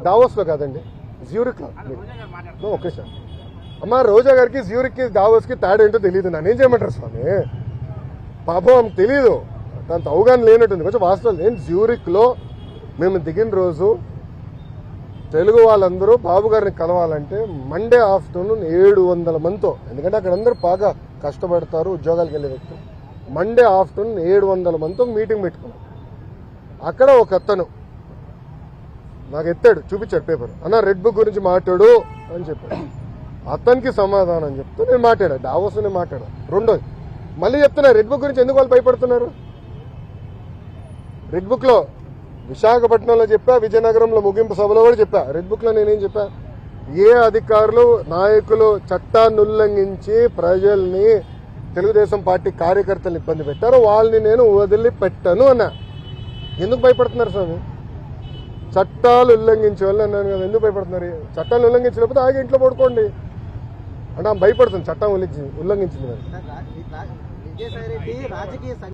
దావోస్లో కాదండి, జ్యూరిక్లో. Okay sir. అమ్మ రోజా గారికి జ్యూరిక్కి దావోస్కి తేడా ఏంటో తెలియదు. నన్ను ఏం చేయమంటారు స్వామి? పాపం ఆమెకు తెలియదు, దాంతో అవగాహన లేనట్టుంది. కొంచెం వాస్తవం. నేను జ్యూరిక్లో మేము దిగిన రోజు తెలుగు వాళ్ళందరూ బాబు గారిని కలవాలంటే మండే ఆఫ్టర్నూన్ 700 మందితో, ఎందుకంటే అక్కడ అందరూ బాగా కష్టపడతారు, ఉద్యోగాలకు వెళ్ళే వ్యక్తులు. మండే ఆఫ్టర్నూన్ 700 మందితో మీటింగ్ పెట్టుకున్నాం. అక్కడ ఒక అతను నాకు ఎత్తాడు, చూపించాడు పేపర్, అన్న రెడ్ బుక్ గురించి మాట్లాడు అని చెప్పాడు. అతనికి సమాధానం చెప్తూ నేను మాట్లాడా, డావోస్ నేను మాట్లాడా. రెండోది మళ్ళీ చెప్తున్నా, రెడ్ బుక్ గురించి ఎందుకు వాళ్ళు భయపడుతున్నారు? రెడ్ బుక్లో విశాఖపట్నంలో చెప్పా, విజయనగరంలో ముగింపు సభలో కూడా చెప్పా. రెడ్ బుక్లో నేనేం చెప్పా? ఏ అధికారులు నాయకులు చట్టాన్ని ఉల్లంఘించి ప్రజల్ని, తెలుగుదేశం పార్టీ కార్యకర్తలను ఇబ్బంది పెట్టారో వాళ్ళని నేను వదిలిపెట్టను అన్నా. ఎందుకు భయపడుతున్నారు స్వామి? చట్టాలు ఉల్లంఘించే వాళ్ళు అన్నాను కదా, ఎందుకు భయపడుతున్నారు? చట్టాలు ఉల్లంఘించలేకపోతే ఆగి ఇంట్లో పడుకోండి అంటే ఆమె భయపడుతుంది, చట్టం ఉల్లంఘించింది.